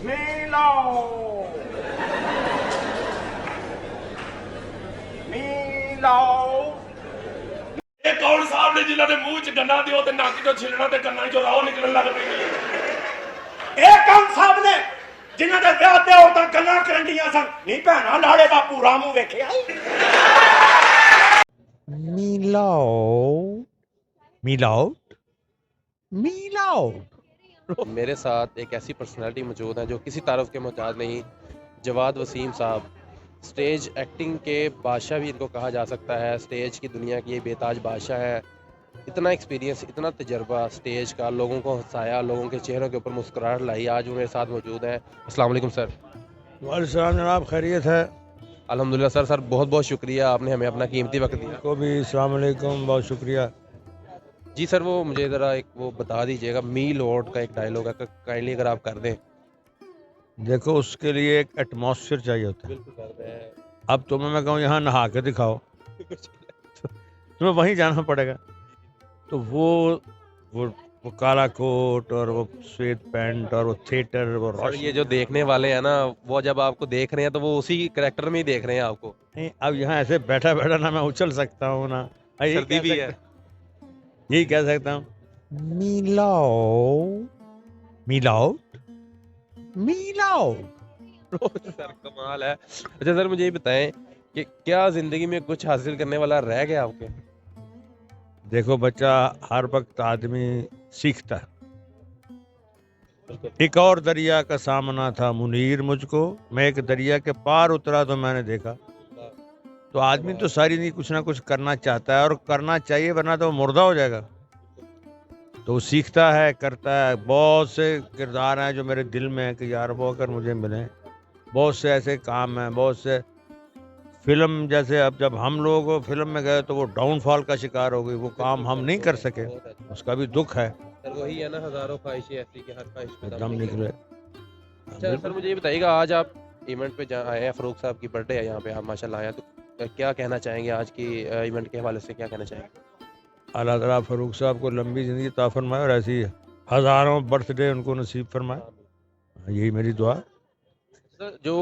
میلاؤ میلاؤ ਇਹ ਕੌਣ ਸਾਹਿਬ ਨੇ ਜਿਨ੍ਹਾਂ ਦੇ ਮੂੰਹ 'ਚ ਗੰਨਾ ਦਿਓ ਤੇ ਨੱਕ 'ਚੋਂ ਛਿੱਲਣਾ ਤੇ ਕੰਨਾਂ 'ਚੋਂ ਰਾਹ ਨਿਕਲਣ ਲੱਗ ਪਈ? ਇਹ ਕੌਣ ਸਾਹਿਬ ਨੇ ਜਿਨ੍ਹਾਂ ਦੇ ਵਿਆਹ ਤੇ ਔਰਤਾਂ ਗੱਲਾਂ ਕਰਨ ਡੀਆਂ ਸਨ? ਨਹੀਂ ਭੈਣਾ ਲਾੜੇ ਦਾ ਪੂਰਾ ਮੂੰਹ ਵੇਖਿਆ? میلاؤ میلاؤ میلاؤ میرے ساتھ ایک ایسی پرسنالٹی موجود ہے جو کسی تعارف کے محتاج نہیں، جواد وسیم صاحب۔ سٹیج ایکٹنگ کے بادشاہ بھی ان کو کہا جا سکتا ہے، سٹیج کی دنیا کی یہ بے تاج بادشاہ ہے۔ اتنا ایکسپیرینس، اتنا تجربہ سٹیج کا، لوگوں کو ہنسایا، لوگوں کے چہروں کے اوپر مسکراہٹ لائی، آج وہ میرے ساتھ موجود ہیں۔ السلام علیکم سر۔ وعلیکم السلام جناب، خیریت ہے؟ الحمدللہ سر بہت بہت شکریہ، آپ نے ہمیں اپنا قیمتی وقت دیا۔ کو بھی السلام علیکم، بہت شکریہ۔ جی سر، وہ مجھے ذرا ایک وہ بتا دیجیے گا، می لارڈ کا ایک ڈائلاگ ہے، کائنڈلی اگر آپ کر دیں۔ دیکھو اس کے لیے ایک ایٹماسفیئر چاہیے ہوتا ہے۔ بالکل کر دیں۔ اب تمہیں میں کہوں یہاں نہا کے دکھاؤ، تمہیں وہیں جانا پڑے گا۔ تو وہ کالا کوٹ اور وہ سویٹ پینٹ اور وہ تھیٹر، وہ اور یہ جو دیکھنے والے ہیں نا، وہ جب آپ کو دیکھ رہے ہیں تو وہ اسی کریکٹر میں ہی دیکھ رہے ہیں آپ کو۔ نہیں، اب یہاں ایسے بیٹھا بیٹھا نہ میں اچھل سکتا ہوں نا، سردی بھی ہے۔ یہی کہہ سکتا ہوں میلاؤ میلاؤ میلاؤ۔ سر کمال ہے۔ اچھا سر مجھے یہ بتائیں کہ کیا زندگی میں کچھ حاصل کرنے والا رہ گیا آپ کے؟ دیکھو بچہ، ہر وقت آدمی سیکھتا ہے۔ ایک اور دریا کا سامنا تھا منیر مجھ کو، میں ایک دریا کے پار اترا تو میں نے دیکھا۔ تو آدمی تو ساری نہیں کچھ نہ کچھ کرنا چاہتا ہے اور کرنا چاہیے، ورنہ تو وہ مردہ ہو جائے گا۔ تو وہ سیکھتا ہے، کرتا ہے۔ بہت سے کردار ہیں جو میرے دل میں ہیں کہ یار وہ اگر مجھے ملیں۔ بہت سے ایسے کام ہیں، بہت سے فلم، جیسے اب جب ہم لوگ فلم میں گئے تو وہ ڈاؤن فال کا شکار ہو گئی، وہ کام ہم نہیں کر سکے، اس کا بھی دکھ ہے۔ سر وہی ہے نا، ہزاروں خواہشیں ایسی کہ ہر خواہش پہ دم نکلے۔ اچھا سر مجھے یہ بتائیے گا، آج آپ ایونٹ پہ آئے ہیں، فاروق صاحب کی برتھ ڈے ہے یہاں پہ، آپ ماشاء اللہ آئے ہیں، تو کیا کہنا چاہیں گے آج کی ایونٹ کے حوالے سے؟ کیا کہنا چاہیں گے؟ اللہ تعالیٰ فاروق صاحب کو لمبی زندگی عطا فرمائے اور ایسی ہزاروں برتھ ڈے ان کو نصیب فرمائے، یہی میری دعا۔ سر جو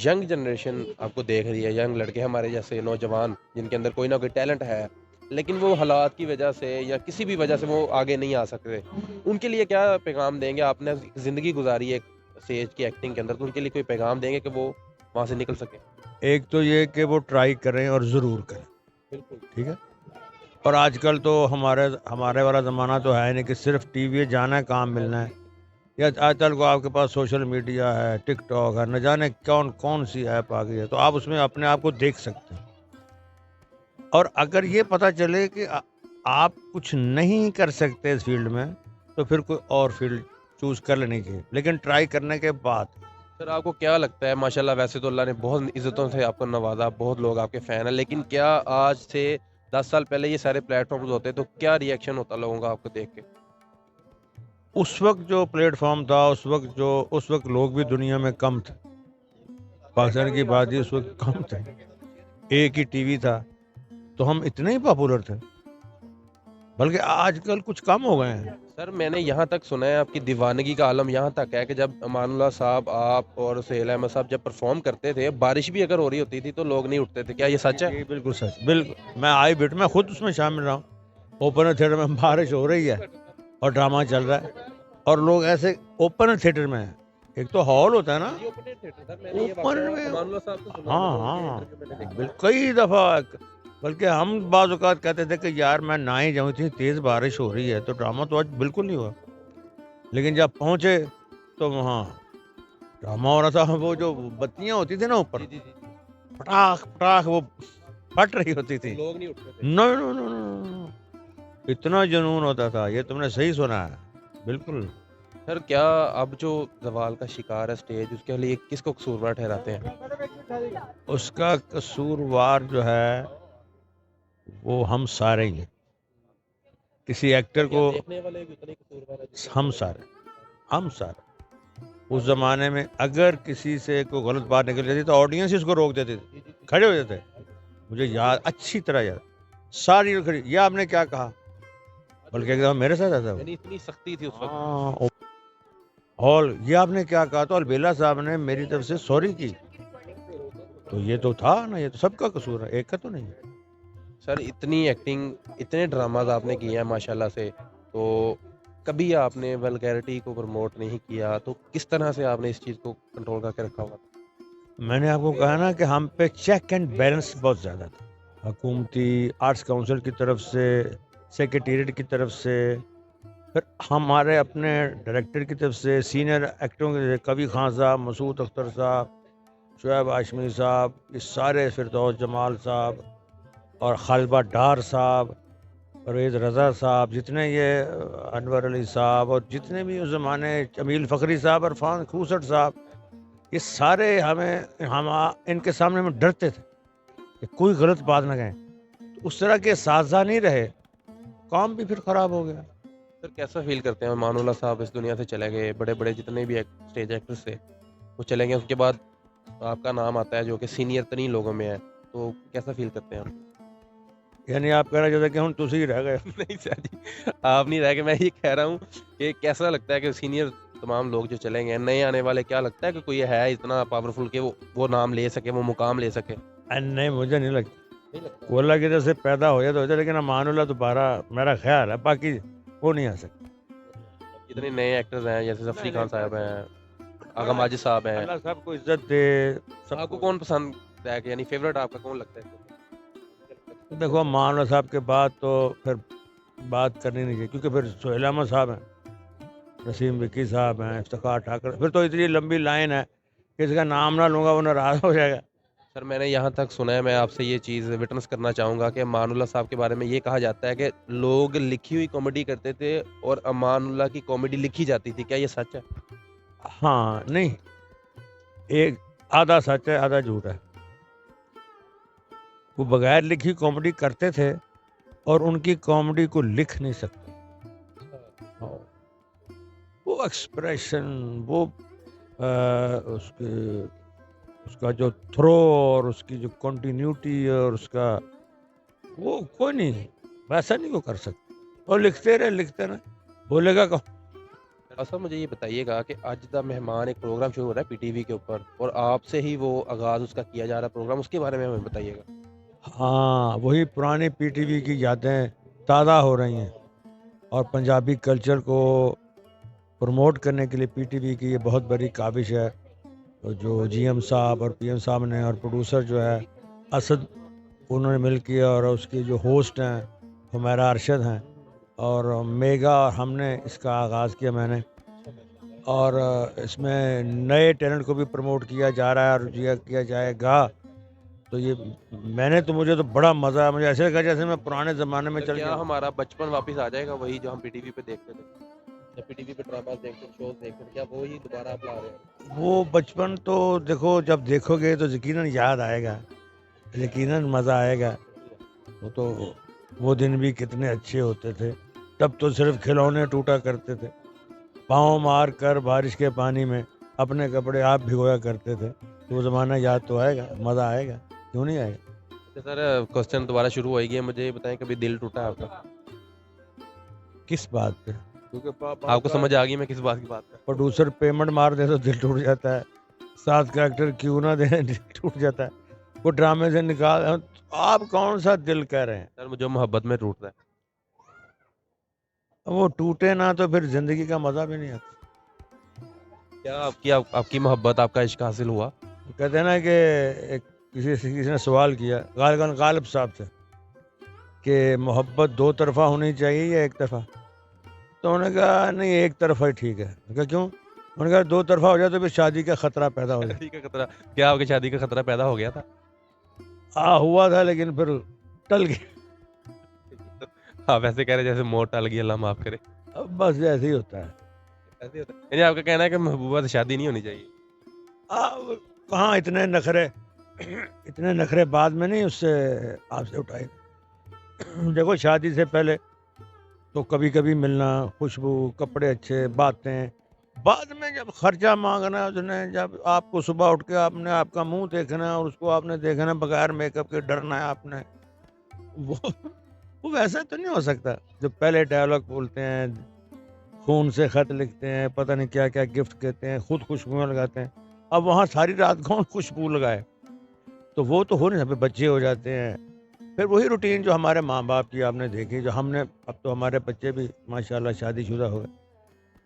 ینگ جنریشن آپ کو دیکھ رہی ہے، ینگ لڑکے ہمارے جیسے نوجوان جن کے اندر کوئی نہ کوئی ٹیلنٹ ہے، لیکن وہ حالات کی وجہ سے یا کسی بھی وجہ سے وہ آگے نہیں آ سکتے، ان کے لیے کیا پیغام دیں گے؟ آپ نے زندگی گزاری ہے اسٹیج کی ایکٹنگ کے اندر، تو ان کے لیے کوئی پیغام دیں گے کہ وہ وہاں سے نکل سکیں؟ ایک تو یہ کہ وہ ٹرائی کریں اور ضرور کریں، بالکل ٹھیک ہے۔ اور آج کل تو ہمارے والا زمانہ تو ہے نہیں کہ صرف ٹی وی جانا ہے، کام ملنا ہے، یا آج کل کو آپ کے پاس سوشل میڈیا ہے، ٹک ٹاک ہے، نہ جانے کون سی ایپ آ گئی ہے، تو آپ اس میں اپنے آپ کو دیکھ سکتے ہیں۔ اور اگر یہ پتہ چلے کہ آپ کچھ نہیں کر سکتے اس فیلڈ میں، تو پھر کوئی اور فیلڈ چوز کر لینی چاہیے، لیکن ٹرائی کرنے کے بعد۔ سر آپ کو کیا لگتا ہے، ماشاءاللہ ویسے تو اللہ نے بہت عزتوں سے آپ کو نوازا، بہت لوگ آپ کے فین ہیں، لیکن کیا آج سے 10 سال پہلے یہ سارے پلیٹ فارمز ہوتے تو کیا ری ایکشن ہوتا لوگوں کا آپ کو دیکھ کے؟ اس وقت جو پلیٹ فارم تھا، اس وقت لوگ بھی دنیا میں کم تھے، پاکستان کی بات ہی اس وقت کم تھے، ایک ہی ٹی وی تھا، تو ہم اتنے ہی پاپولر تھے، بلکہ آج کل کچھ کم ہو گئے ہیں۔ سر میں نے یہاں تک سنا ہے، آپ کی دیوانگی کا عالم یہاں تک ہے کہ جب امان اللہ صاحب، آپ اور سہیل احمد صاحب جب پرفارم کرتے تھے، بارش بھی اگر ہو رہی ہوتی تھی تو لوگ نہیں اٹھتے تھے، کیا یہ سچ ہے؟ یہ بالکل سچ، بالکل۔ میں خود اس میں شامل رہا ہوں۔ اوپن تھیٹر میں بارش ہو رہی ہے اور ڈرامہ چل رہا ہے، اور لوگ ایسے اوپن تھیٹر میں ہیں، ایک تو ہال ہوتا ہے نا، اوپن میں، ہاں بالکل، کئی دفعہ، بلکہ ہم بعض اوقات کہتے تھے کہ یار میں نہ ہی جاؤں، اتنی تیز بارش ہو رہی ہے، تو ڈرامہ تو آج بالکل نہیں ہوا۔ لیکن جب پہنچے تو وہاں ڈرامہ ہو رہا تھا، وہ جو بتیاں ہوتی تھی نا اوپر، پٹاخ پٹاخ وہ پھٹ رہی ہوتی تھی، لوگ نہیں اٹھتے تھے۔ نو، اتنا جنون ہوتا تھا۔ یہ تم نے صحیح سنا ہے، بالکل۔ سر کیا اب جو زوال کا شکار ہے اسٹیج، اس کے لیے کس کو قصوروار ٹھہراتے ہیں؟ اس کا قصوروار جو ہے وہ ہم سارے ہی ہیں۔ کسی ایکٹر کو دیکھنے والے بھی اتنے قصوروار ہیں؟ ہم سارے اس زمانے میں اگر کسی سے کوئی غلط بات نکل جاتی تو آڈینس اس کو روک دیتے تھے، کھڑے ہو جاتے۔ مجھے یاد، اچھی طرح یاد، ساری لوگ کھڑی، یہ آپ نے کیا کہا، بلکہ ایک دفعہ میرے ساتھ ایسا ہوا۔ یعنی اتنی سختی تھی اس وقت۔ ہاں، اور یہ آپ نے کیا کہا تو البیلا صاحب نے میری طرف سے سوری کی، تو یہ تو تھا نا، یہ تو سب کا قصور ہے، ایک کا تو نہیں ہے۔ سر اتنی ایکٹنگ، اتنے ڈراماز آپ نے کیے ہیں ماشاءاللہ سے، تو کبھی آپ نے ولگیرٹی کو پروموٹ نہیں کیا، تو کس طرح سے آپ نے اس چیز کو کنٹرول کر کے رکھا ہوا تھا؟ میں نے آپ کو کہا نا کہ ہم پہ چیک اینڈ بیلنس بہت زیادہ تھا، حکومتی آرٹس کونسل کی طرف سے، سیکریٹریٹ کی طرف سے، پھر ہمارے اپنے ڈائریکٹر کی طرف سے، سینئر ایکٹروں کے کبھی خان صاحب، مسعود اختر صاحب، شعیب ہاشمی صاحب، یہ سارے، فردوس جمال صاحب اور خالبہ ڈار صاحب، پرویز رضا صاحب، جتنے یہ انور علی صاحب اور جتنے بھی اس زمانے، جمیل فخری صاحب، عرفان کھوسٹ صاحب، یہ سارے ہم ان کے سامنے میں ڈرتے تھے کہ کوئی غلط بات نہ کہیں، تو اس طرح کے اساتذہ نہیں رہے، کام بھی پھر خراب ہو گیا۔ سر کیسا فیل کرتے ہیں امان اللہ صاحب اس دنیا سے چلے گئے، بڑے بڑے جتنے بھی اسٹیج ایکٹرس تھے وہ چلے گئے، اس کے بعد آپ کا نام آتا ہے جو کہ سینئر ترین لوگوں میں ہے، تو کیسا فیل کرتے ہیں آپ؟ یعنی آپ کہنا چاہتے کہ ہم تسی رہ گئے؟ نہیں سر جی، آپ نہیں رہ گئے، میں یہ کہہ رہا ہوں کہ کیسا لگتا ہے کہ سینئر تمام لوگ جو چلیں گے، نئے آنے والے، کیا لگتا ہے کہ کوئی ہے اتنا پاورفل کہ وہ نام لے سکے، وہ مقام لے سکے؟ نہیں، مجھے نہیں لگتا، وہ اللہ کی طرف سے پیدا ہو جائے تو ہو جائے، لیکن امان اللہ دوبارہ میرا خیال ہے، باقی وہ نہیں آ سکتا۔ جتنے نئے ایکٹرز ہیں جیسے ظفری خان صاحب ہیں، آغا ماجد صاحب ہیں، اللہ سب کو عزت دے۔ آپ کو کون پسند ہے کہ یعنی فیوریٹ آپ کا کون لگتا ہے؟ دیکھو امان اللہ صاحب کے بعد تو پھر بات کرنی نہیں چاہیے، کیونکہ پھر سہیل احمد صاحب ہیں، نسیم وکی صاحب ہیں، افتخار ٹھاکر، پھر تو اتنی لمبی لائن ہے کہ اس کا نام نہ لوں گا وہ ناراض ہو جائے گا۔ سر میں نے یہاں تک سنا ہے، میں آپ سے یہ چیز وٹنس کرنا چاہوں گا کہ امان اللہ صاحب کے بارے میں یہ کہا جاتا ہے کہ لوگ لکھی ہوئی کامیڈی کرتے تھے اور امان اللہ کی کامیڈی لکھی جاتی تھی، کیا یہ سچ ہے؟ ہاں، نہیں، ایک آدھا سچ ہے آدھا جھوٹ ہے۔ وہ بغیر لکھی کامیڈی کرتے تھے اور ان کی کامیڈی کو لکھ نہیں سکتے، وہ ایکسپریشن، وہ اس کا جو تھرو اور اس کی جو کنٹینیوٹی اور اس کا، وہ کوئی نہیں ویسا نہیں وہ کر سکتا، اور لکھتے رہے بولے گا کہو۔ اصل مجھے یہ بتائیے گا کہ آج دا مہمان ایک پروگرام شروع ہو رہا ہے پی ٹی وی کے اوپر، اور آپ سے ہی وہ آغاز اس کا کیا جا رہا ہے پروگرام، اس کے بارے میں ہمیں بتائیے گا۔ ہاں، وہی پرانی پی ٹی وی کی یادیں تازہ ہو رہی ہیں، اور پنجابی کلچر کو پروموٹ کرنے کے لیے پی ٹی وی کی یہ بہت بڑی کاوش ہے، جو جی ایم صاحب اور پی ایم صاحب نے، اور پروڈیوسر جو ہے اسد، انہوں نے مل کے، اور اس کی جو ہوسٹ ہیں حمیرہ ارشد ہیں، اور میگا، اور ہم نے اس کا آغاز کیا، میں نے، اور اس میں نئے ٹیلنٹ کو بھی پروموٹ کیا جا رہا ہے اور کیا جائے گا، تو یہ میں نے تو، مجھے تو بڑا مزہ ہے، مجھے ایسے لگا جیسے میں پرانے زمانے میں چل کیا گیا۔ ہمارا بچپن واپس آ جائے گا، وہی جو ہم پی ٹی وی پہ دیکھتے تھے، جب پی ٹی وی پہ ڈراماز دیکھتے تھے، شوز دیکھتے تھے، کیا وہی دوبارہ آپ لا رہے ہیں؟ وہ بچپن تو دیکھو، جب دیکھو گے تو یقیناً یاد آئے گا، یقیناً مزہ آئے گا، وہ تو، وہ دن بھی کتنے اچھے ہوتے تھے، تب تو صرف کھلونے ٹوٹا کرتے تھے، پاؤں مار کر بارش کے پانی میں اپنے کپڑے آپ بھگویا کرتے تھے، تو وہ زمانہ یاد تو آئے گا، مزہ آئے گا، کیوں نہیں آئے گا۔ سر کوسچن دوبارہ شروع ہوئے گی، مجھے یہ بتائیں کبھی دل ٹوٹا ہے آپ کا؟ کس بات پہ؟ کیونکہ آپ کو سمجھ آ گئی میں کس بات کی بات کر رہا پروڈیوسر پیمنٹ مار دے تو دل ٹوٹ جاتا ہے، ساتھ کا ایکٹر کیوں نہ دے دل ٹوٹ جاتا ہے، وہ ڈرامے سے نکال، آپ کون سا دل کہہ رہے ہیں؟ ہوں؟ سر مجھے محبت میں ٹوٹتا ہے۔ وہ ٹوٹے نہ تو پھر زندگی کا مزہ بھی نہیں آتا۔ کیا آپ کی محبت، آپ کا عشق حاصل ہوا؟ کہتے ہیں نا کہ کسی نے سوال کیا غالب صاحب سے کہ محبت دو طرفہ ہونی چاہیے یا ایک طرفہ، تو انہوں نے کہا نہیں، ایک طرفہ ہی ٹھیک ہے۔ کہا کیوں؟ انہوں نے کہا دو طرفہ ہو جائے تو پھر شادی کا خطرہ پیدا ہو جائے۔ شادی کا خطرہ؟ کیا آپ کی شادی کا خطرہ پیدا ہو گیا تھا؟ ہوا تھا، لیکن پھر ٹل گیا۔ آپ ایسے کہہ رہے جیسے موت ٹل گئی، اللہ معاف کرے۔ اب بس ایسے ہی ہوتا ہے۔ ایسے ہوتا ہے، یعنی آپ کا کہنا ہے کہ محبوبہ سے شادی نہیں ہونی چاہیے؟ کہاں اتنے نخرے بعد میں نہیں اس سے آپ سے اٹھائے۔ دیکھو شادی سے پہلے تو کبھی کبھی ملنا، خوشبو، کپڑے اچھے، باتیں، بعد میں جب خرچہ مانگنا اس نے، جب آپ کو صبح اٹھ کے آپ نے آپ کا منہ دیکھنا اور اس کو آپ نے دیکھنا بغیر میک اپ کے، ڈرنا ہے آپ نے، وہ ویسا تو نہیں ہو سکتا۔ جو پہلے ڈائلاگ بولتے ہیں، خون سے خط لکھتے ہیں، پتہ نہیں کیا کیا گفٹ کہتے ہیں، خود خوشبوئیں لگاتے ہیں. اب وہاں ساری رات کون خوشبو لگائے؟ تو وہ تو ہو نہیں سکتے. بچے ہو جاتے ہیں، پھر وہی روٹین جو ہمارے ماں باپ کی آپ نے دیکھی، جو ہم نے، اب تو ہمارے بچے بھی ماشاءاللہ شادی شدہ ہو گئے،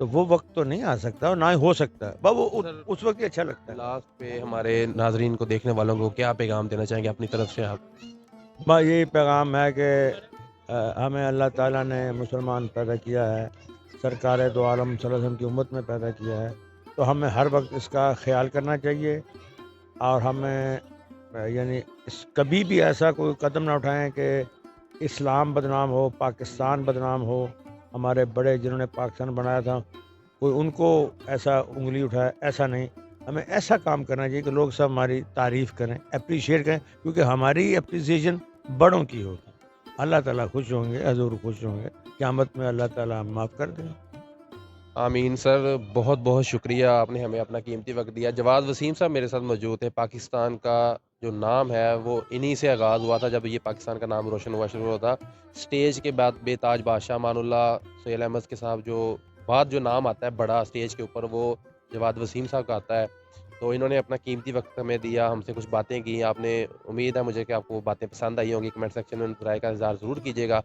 تو وہ وقت تو نہیں آ سکتا اور نہ ہی ہو سکتا ہے. بس وہ اس وقت ہی اچھا لگتا ہے. لاسٹ پہ ہمارے ناظرین کو، دیکھنے والوں کو کیا پیغام دینا چاہیں گے اپنی طرف سے آپ؟ بس یہی پیغام ہے کہ ہمیں اللہ تعالیٰ نے مسلمان پیدا کیا ہے، سرکار دو عالم صلی اللہ علیہ وسلم کی امت میں پیدا کیا ہے، تو ہمیں ہر وقت اس کا خیال کرنا چاہیے، اور ہمیں یعنی کبھی بھی ایسا کوئی قدم نہ اٹھائیں کہ اسلام بدنام ہو، پاکستان بدنام ہو. ہمارے بڑے جنہوں نے پاکستان بنایا تھا، کوئی ان کو ایسا انگلی اٹھائے، ایسا نہیں. ہمیں ایسا کام کرنا چاہیے کہ لوگ سب ہماری تعریف کریں، اپریشیٹ کریں، کیونکہ ہماری اپریسیشن بڑوں کی ہوگی. اللہ تعالیٰ خوش ہوں گے، حضور خوش ہوں گے، قیامت میں اللہ تعالیٰ معاف کر دیں. آمین. سر بہت بہت شکریہ، آپ نے ہمیں اپنا قیمتی وقت دیا. جواد وسیم صاحب میرے ساتھ موجود ہیں. پاکستان کا جو نام ہے وہ انہی سے آغاز ہوا تھا، جب یہ پاکستان کا نام روشن ہوا شروع ہوتا. سٹیج کے بعد بے تاج بادشاہ امان اللہ سہیل احمد کے صاحب جو بعد جو نام آتا ہے بڑا سٹیج کے اوپر، وہ جواد وسیم صاحب کا آتا ہے. تو انہوں نے اپنا قیمتی وقت ہمیں دیا، ہم سے کچھ باتیں کی. آپ نے، امید ہے مجھے کہ آپ کو وہ باتیں پسند آئی ہوں گی. کمنٹ سیکشن میں ان رائے کا اظہار ضرور کیجیے گا.